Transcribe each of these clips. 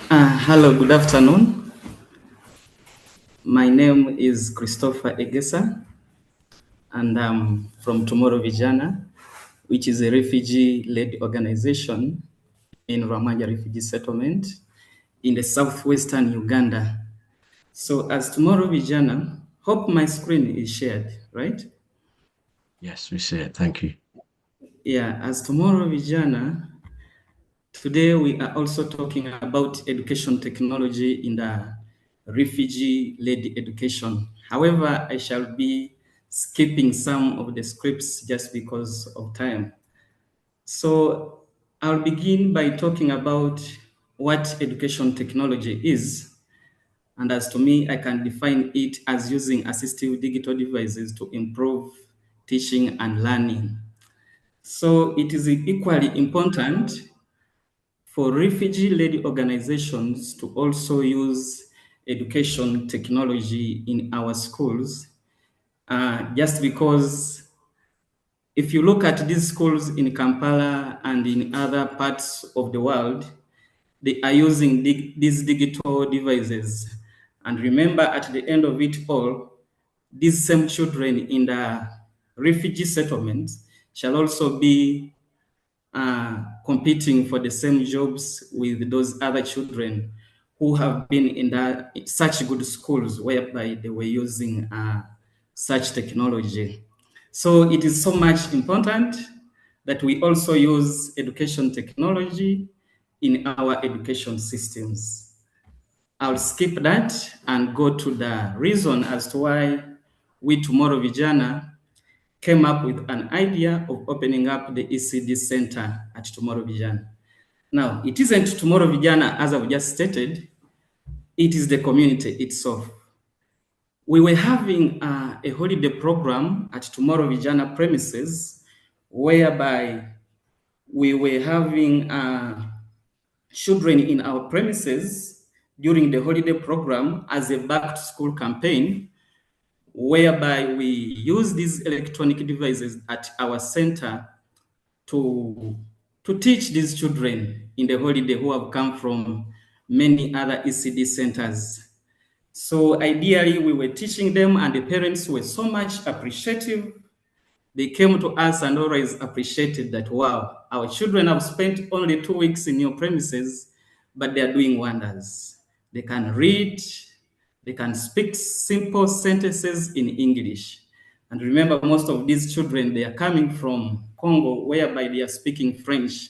Hello, good afternoon. My name is Christopher Egesa, and I'm from Tomorrow Vijana, which is a refugee-led organization in Ramanja Refugee Settlement in the southwestern Uganda. So as Tomorrow Vijana, hope my screen is shared, right? Yes, we see it. Thank you. Yeah, as Tomorrow Vijana, today we are also talking about education technology in the refugee-led education. However, I shall be skipping some of the scripts just because of time. So I'll begin by talking about what education technology is. And as to me, I can define it as using assistive digital devices to improve teaching and learning. So it is equally important for refugee-led organizations to also use education technology in our schools, just because if you look at these schools in Kampala and in other parts of the world, they are using these digital devices. And remember, at the end of it all, these same children in the refugee settlements shall also be competing for the same jobs with those other children who have been in such good schools whereby they were using such technology. So it is so much important that we also use education technology in our education systems. I'll skip that and go to the reason as to why we Tomorrow Vijana came up with an idea of opening up the ECD center at Tomorrow Vijana. Now, it isn't Tomorrow Vijana, as I've just stated, it is the community itself. We were having a holiday program at Tomorrow Vijana premises, whereby we were having children in our premises during the holiday program as a back to school campaign, whereby we use these electronic devices at our center to, to teach these children in the holiday who have come from many other ECD centers. So ideally, we were teaching them, and the parents were so much appreciative. They came to us and always appreciated that, wow, our children have spent only 2 weeks in your premises, but they are doing wonders. They can read, they can speak simple sentences in English. And remember, most of these children, they are coming from Congo, whereby they are speaking French.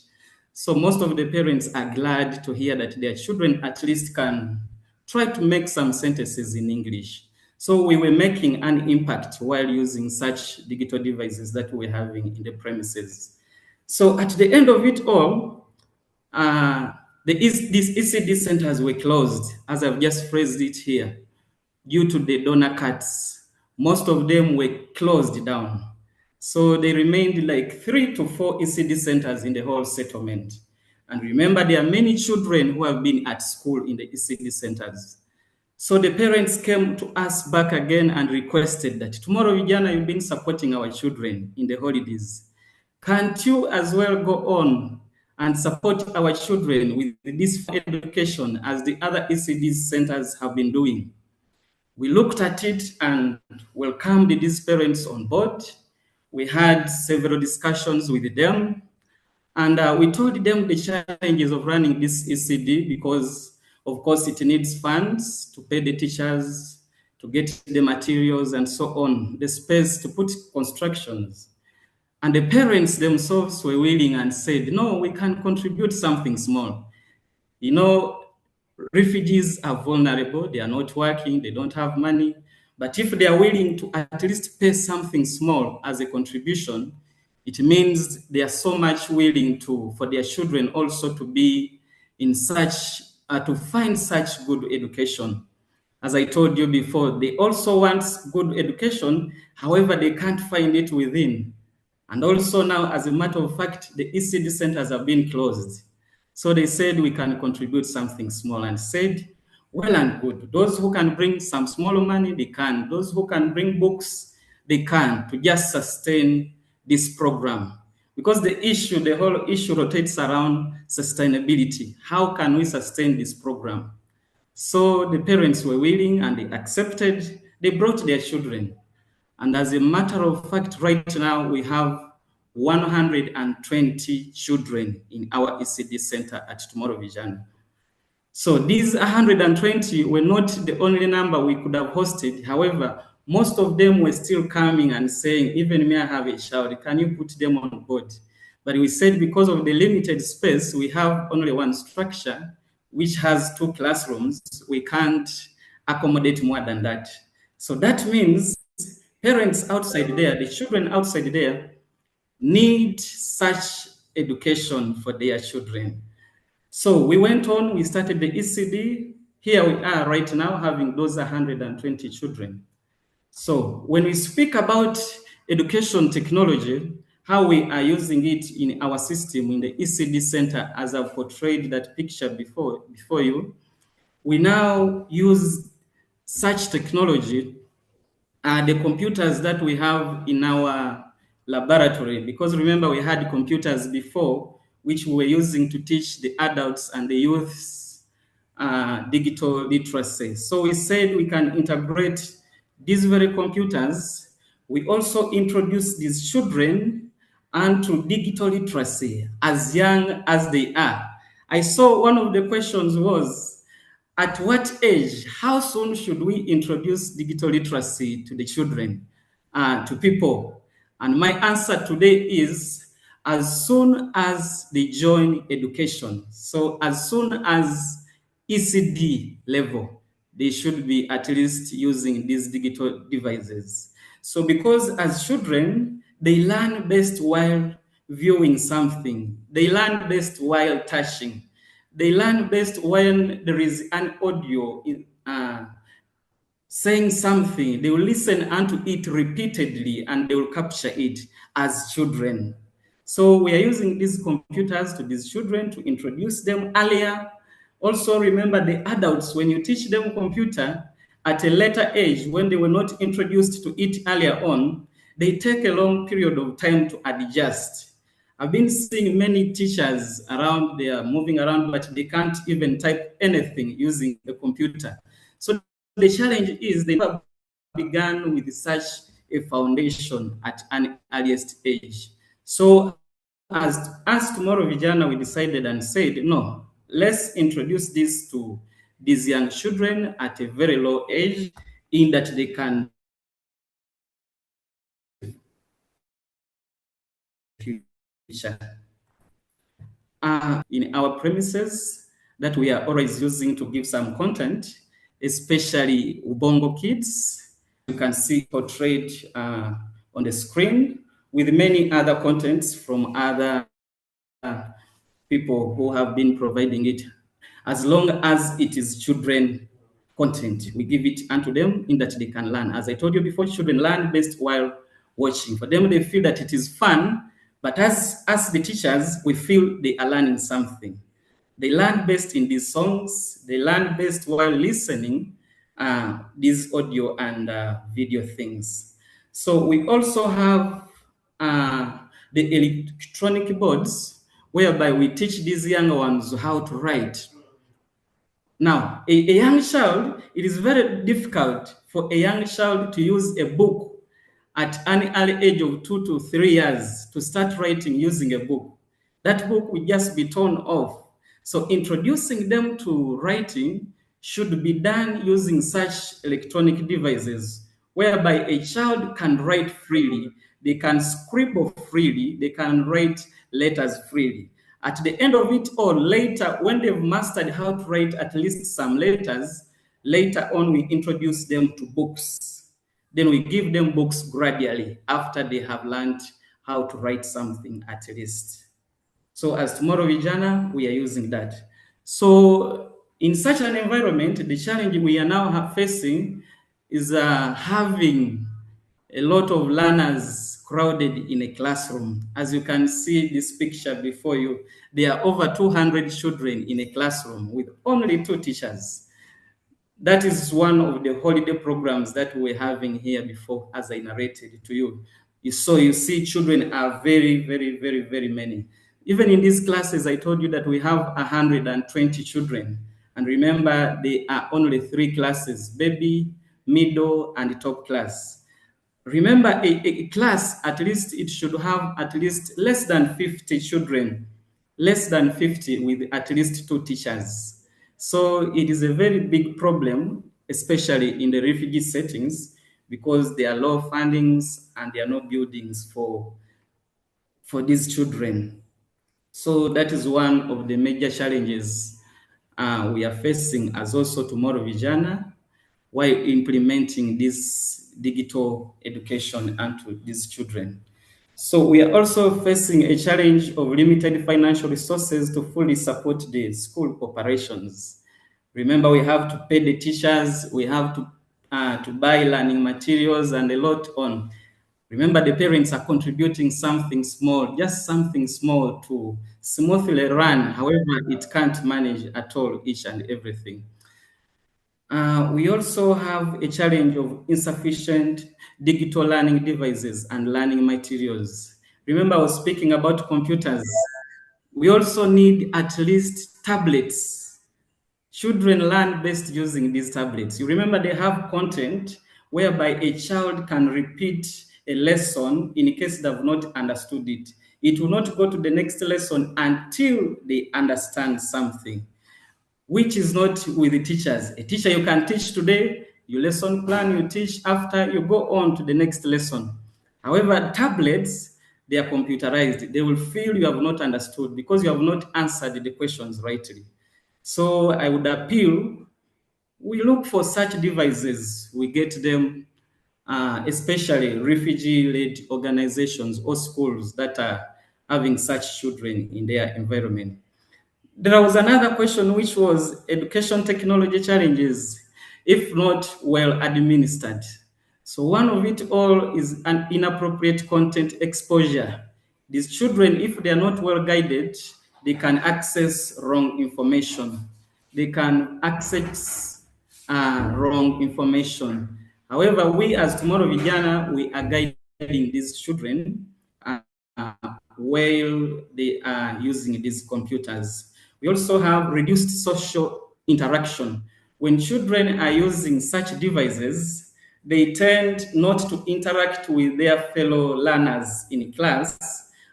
So most of the parents are glad to hear that their children at least can try to make some sentences in English. So we were making an impact while using such digital devices that we were having in the premises. So at the end of it all, these ECD centers were closed, as I've just phrased it here, due to the donor cuts. Most of them were closed down. So they remained like 3 to 4 ECD centers in the whole settlement. And remember, there are many children who have been at school in the ECD centers. So the parents came to us back again and requested that Tomorrow Vijana, you've been supporting our children in the holidays. Can't you as well go on and support our children with this education as the other ECD centers have been doing? We looked at it and welcomed these parents on board. We had several discussions with them, and we told them the challenges of running this ECD because, of course, it needs funds to pay the teachers, to get the materials and so on, the space to put constructions. And the parents themselves were willing and said, no, we can contribute something small. You know, refugees are vulnerable, they are not working, they don't have money. But if they are willing to at least pay something small as a contribution, it means they are so much willing for their children also to be in such, to find such good education. As I told you before, they also want good education, however, they can't find it within. And also now, as a matter of fact, the ECD centers have been closed. So they said we can contribute something small and said, well and good. Those who can bring some small money, they can. Those who can bring books, they can, to just sustain this program. because the whole issue rotates around sustainability. How can we sustain this program? So the parents were willing and they accepted. They brought their children. And as a matter of fact, right now we have 120 children in our ECD center at Tomorrow Vijana. So these 120 were not the only number we could have hosted. However, most of them were still coming and saying, even me, I have a child, can you put them on board? But we said because of the limited space, we have only one structure, which has 2 classrooms. We can't accommodate more than that. So that means parents outside there, the children outside there, need such education for their children. So we went on, we started the ECD. Here we are right now having those 120 children. So when we speak about education technology, how we are using it in our system in the ECD center, as I've portrayed that picture before you, we now use such technology, the computers that we have in our laboratory, because remember we had computers before which we were using to teach the adults and the youths digital literacy. So we said we can integrate these very computers. We also introduce these children onto digital literacy as young as they are. I saw one of the questions was, at what age, how soon should we introduce digital literacy to the children, to people? And my answer today is as soon as they join education. So as soon as ECD level, they should be at least using these digital devices. So because as children, they learn best while viewing something. They learn best while touching. They learn best when there is an audio saying something. They will listen unto it repeatedly and they will capture it as children. So we are using these computers to these children to introduce them earlier. Also remember the adults, when you teach them computer at a later age, when they were not introduced to it earlier on, they take a long period of time to adjust. I've been seeing many teachers around, they are moving around, but they can't even type anything using the computer. So the challenge is they never began with such a foundation at an earliest age. So as Tomorrow Vijana, we decided and said, no, let's introduce this to these young children at a very low age in that they can future. In our premises that we are always using to give some content, especially Ubongo Kids. You can see portrayed on the screen with many other contents from other people who have been providing it. As long as it is children content, we give it unto them in that they can learn. As I told you before, children learn best while watching. For them, they feel that it is fun, but as the teachers, we feel they are learning something. They learn best in these songs. They learn best while listening these audio and video things. So we also have the electronic boards whereby we teach these young ones how to write. Now, a young child, it is very difficult for a young child to use a book at an early age of 2 to 3 years to start writing using a book. That book will just be torn off. So introducing them to writing should be done using such electronic devices whereby a child can write freely, they can scribble freely, they can write letters freely. At the end of it all, later, when they've mastered how to write at least some letters, later on we introduce them to books. Then we give them books gradually after they have learned how to write something at least. So as Tomorrow Vijana, we are using that. So in such an environment, the challenge we are now facing is having a lot of learners crowded in a classroom. As you can see this picture before you, there are over 200 children in a classroom with only 2 teachers. That is one of the holiday programs that we're having here before, as I narrated to you. You see, children are very, very, very, very many. Even in these classes, I told you that we have 120 children. And remember, they are only three classes: baby, middle, and top class. Remember, a class, at least it should have at least less than 50 children, less than 50 with at least two teachers. So it is a very big problem, especially in the refugee settings, because there are low fundings and there are no buildings for these children. So that is one of the major challenges we are facing as also Tomorrow Vijana while implementing this digital education onto these children. So we are also facing a challenge of limited financial resources to fully support the school operations. Remember, we have to pay the teachers, we have to buy learning materials and a lot on. Remember, the parents are contributing something small, just something small to smoothly run. However, it can't manage at all each and everything. We also have a challenge of insufficient digital learning devices and learning materials. Remember, I was speaking about computers. We also need at least tablets. Children learn best using these tablets. You remember they have content whereby a child can repeat a lesson in case they have not understood it. It will not go to the next lesson until they understand something, which is not with the teachers. A teacher, you can teach today, your lesson plan you teach after you go on to the next lesson. However, tablets, they are computerized. They will feel you have not understood because you have not answered the questions rightly. So I would appeal, we look for such devices, we get them, especially refugee-led organizations or schools that are having such children in their environment. There was another question, which was education technology challenges, if not well administered. So one of it all is an inappropriate content exposure. These children, if they are not well guided, they can access wrong information. They can access wrong information. However, we as Tomorrow Vijana, we are guiding these children uh, while they are using these computers. We also have reduced social interaction. When children are using such devices, they tend not to interact with their fellow learners in class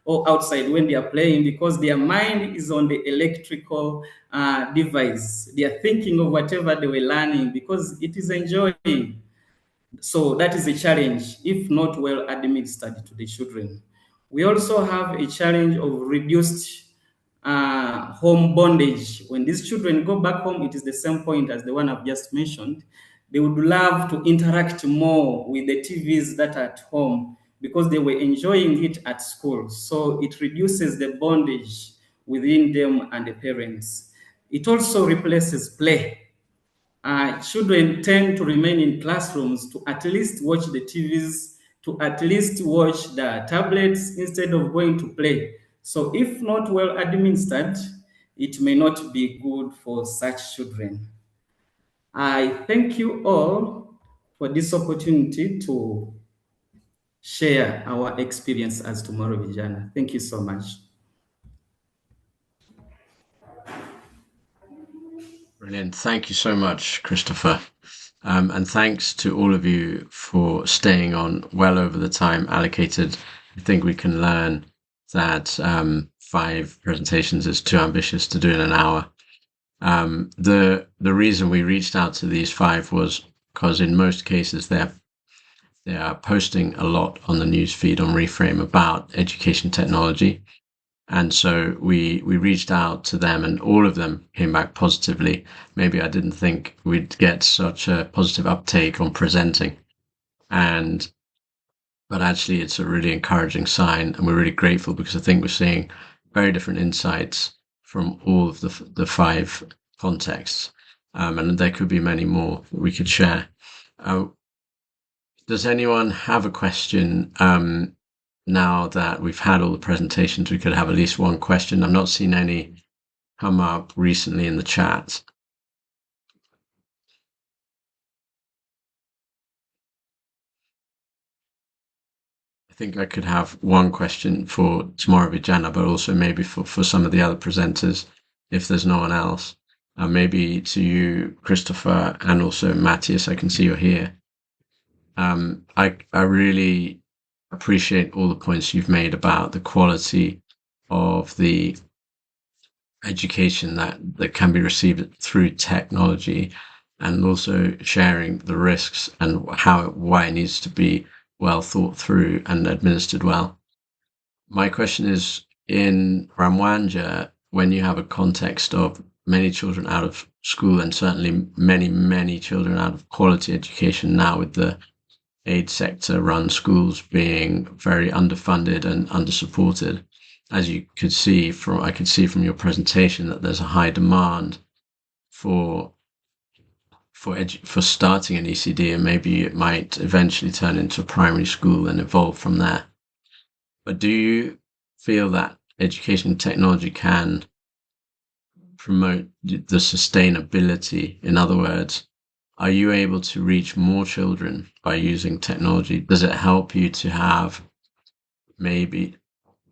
or outside when they are playing because their mind is on the electrical device. They are thinking of whatever they were learning because it is enjoying. So that is a challenge if not well administered to the children. We also have a challenge of reduced home bondage. When these children go back home, it is the same point as the one I've just mentioned. They would love to interact more with the TVs that are at home because they were enjoying it at school. So it reduces the bondage within them and the parents. It also replaces play. Children tend to remain in classrooms to at least watch the TVs, to at least watch the tablets instead of going to play. So, if not well administered, it may not be good for such children. I thank you all for this opportunity to share our experience as Tomorrow Vijana. Thank you so much. Brilliant. Thank you so much, Christopher. And thanks to all of you for staying on well over the time allocated. I think we can learn that 5 presentations is too ambitious to do in an hour. The reason we reached out to these 5 was because in most cases they are posting a lot on the news feed on Reframe about education technology. And so we reached out to them and all of them came back positively. Maybe I didn't think we'd get such a positive uptake on presenting. And but actually it's a really encouraging sign and we're really grateful because I think we're seeing very different insights from all of the 5 contexts. And there could be many more that we could share. Uh, does anyone have a question? Now that we've had all the presentations, we could have at least one question. I've not seen any come up recently in the chat. I I think I could have one question for tomorrow, Vijana, but also maybe for some of the other presenters, if there's no one else. Maybe to you, Christopher, and also Matthias. I can see you're here. I really appreciate all the points you've made about the quality of the education that can be received through technology, and also sharing the risks and why it needs to be well thought through and administered well. My question is, in Ramwanja, when you have a context of many children out of school, and certainly many children out of quality education now, with the aid sector run schools being very underfunded and undersupported, as you could see from I could see from your presentation that there's a high demand for for starting an ECD, and maybe it might eventually turn into a primary school and evolve from there. But do you feel that education technology can promote the sustainability? In other words, are you able to reach more children by using technology? Does it help you to have, maybe,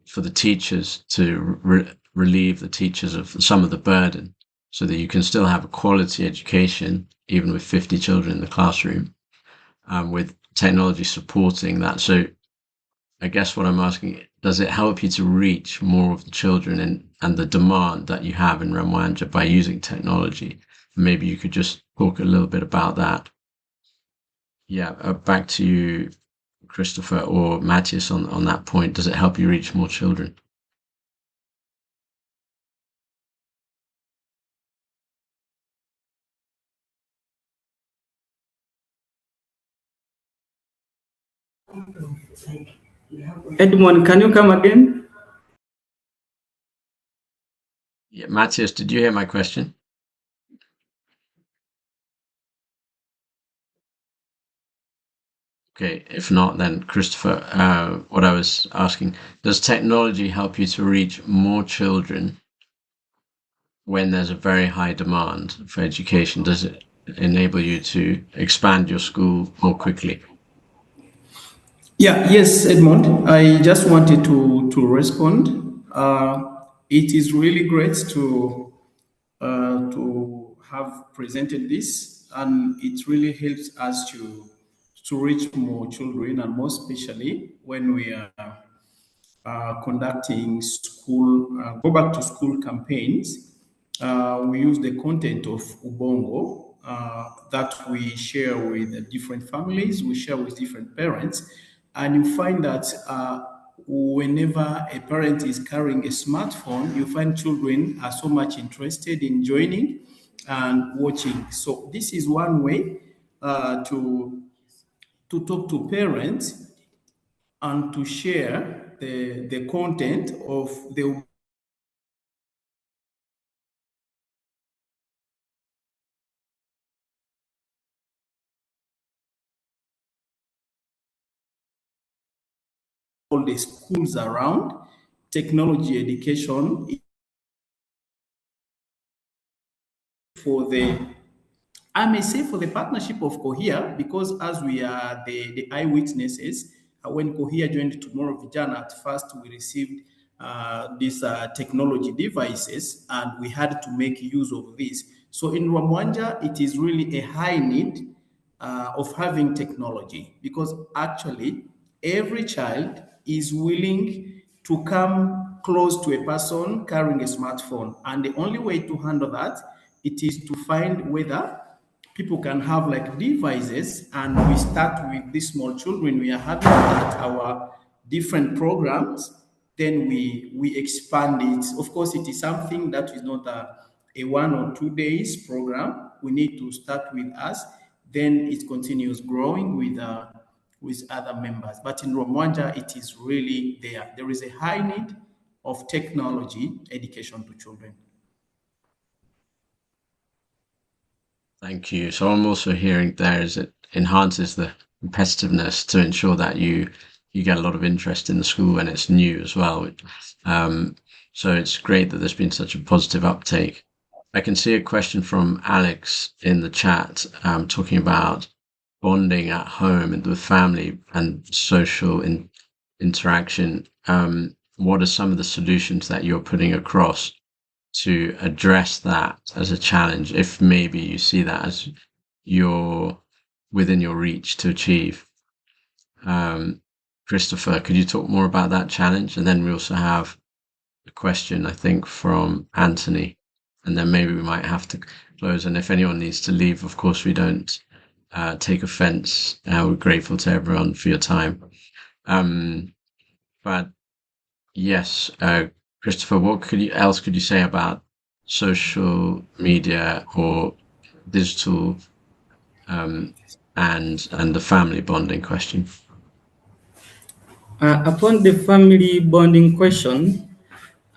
for the teachers to relieve the teachers of some of the burden, so that you can still have a quality education even with 50 children in the classroom, with technology supporting that? So I guess what I'm asking, does it help you to reach more of the children and the demand that you have in Ramwanja by using technology? Maybe you could just talk a little bit about that. Yeah, back to you, Christopher or Matthias, on that point. Does it help you reach more children? Edmond, can you come again? Yeah, Matthias, did you hear my question? Okay, if not, then Christopher, what I was asking, does technology help you to reach more children when there's a very high demand for education? Does it enable you to expand your school more quickly? Yeah, yes, Edmond. I just wanted to respond. It is really great to have presented this, and it really helps us to reach more children, and more especially when we are conducting school go back to school campaigns. We use the content of Ubongo that we share with different families, we share with different parents, and you find that whenever a parent is carrying a smartphone, you find children are so much interested in joining and watching. So this is one way to talk to parents and to share the content of the all the schools around. Technology education for the I may say for the partnership of Cohere, because as we are the eyewitnesses, when Cohere joined Tomorrow Vijana, at first we received these technology devices, and we had to make use of this. So in Ramwanja, it is really a high need of having technology, because actually every child is willing to come close to a person carrying a smartphone, and the only way to handle that, it is to find whether people can have like devices, and we start with these small children we are having at our different programs, then we expand it. Of course, it is something that is not a 1 or 2 days program. We need to start with us, then it continues growing with other members. But in Rwanda, it is really there. There is a high need of technology education to children. Thank you. So I'm also hearing there is it enhances the competitiveness to ensure that you get a lot of interest in the school when it's new as well. Um, so it's great that there's been such a positive uptake. I can see a question from Alex in the chat, talking about bonding at home and with family and social interaction, what are some of the solutions that you're putting across to address that as a challenge, if maybe you see that as you're within your reach to achieve? Um, Christopher, could you talk more about that challenge? And then we also have a question, I think, from Anthony, and then maybe we might have to close. And if anyone needs to leave, of course, we don't take offense. We're grateful to everyone for your time. But yes, Christopher, what else could you say about social media or digital, um, and the family bonding question? Upon the family bonding question,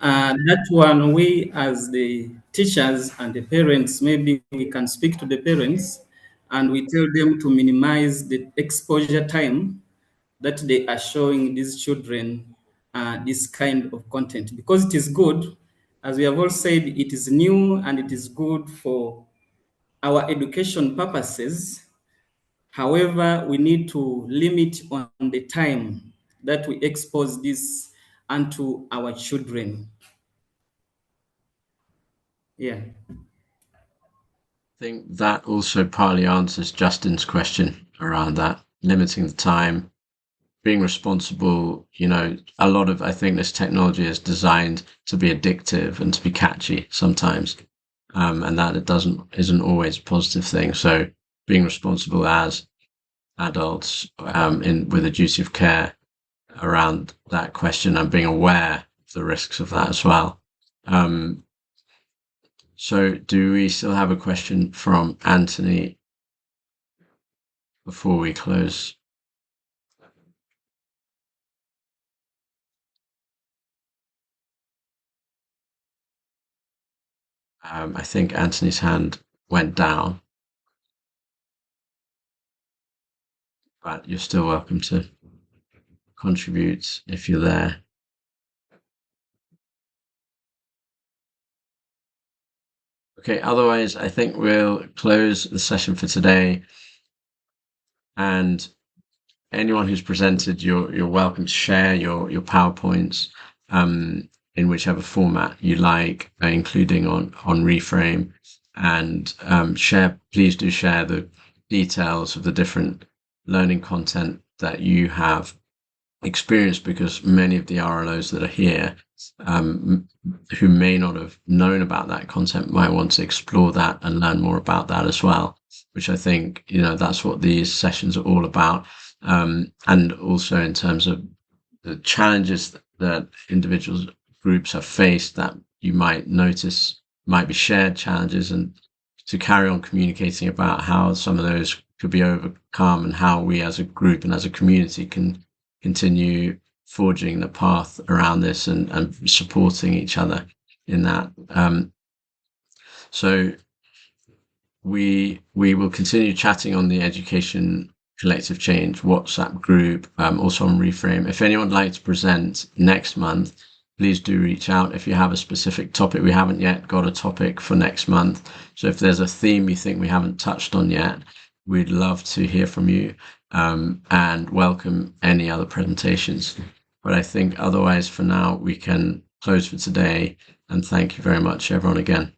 that one, we as the teachers and the parents, maybe we can speak to the parents and we tell them to minimize the exposure time that they are showing these children this kind of content, because it is good, as we have all said, it is new and it is good for our education purposes. However, we need to limit on the time that we expose this unto our children. Yeah. I think that also partly answers Justin's question around that, limiting the time, being responsible. A lot of, I think this technology is designed to be addictive and to be catchy sometimes, and that isn't always a positive thing. So being responsible as adults, with a duty of care around that question and being aware of the risks of that as well. Um, so do we still have a question from Anthony before we close? I think Anthony's hand went down, but you're still welcome to contribute if you're there. Okay, otherwise, I think we'll close the session for today. And anyone who's presented, you're welcome to share your PowerPoints, in whichever format you like, including on Reframe, and please do share the details of the different learning content that you have experienced, because many of the RLOs that are here, who may not have known about that content, might want to explore that and learn more about that as well, which I think, that's what these sessions are all about. And also in terms of the challenges that individuals, groups have faced, that you might notice might be shared challenges, and to carry on communicating about how some of those could be overcome, and how we as a group and as a community can continue forging the path around this, and supporting each other in that. So we will continue chatting on the Education Collective Change WhatsApp group, also on Reframe. If anyone would like to present next month, please do reach out if you have a specific topic. We haven't yet got a topic for next month, so if there's a theme you think we haven't touched on yet, we'd love to hear from you, and welcome any other presentations. But I think otherwise, for now, we can close for today, and thank you very much, everyone, again.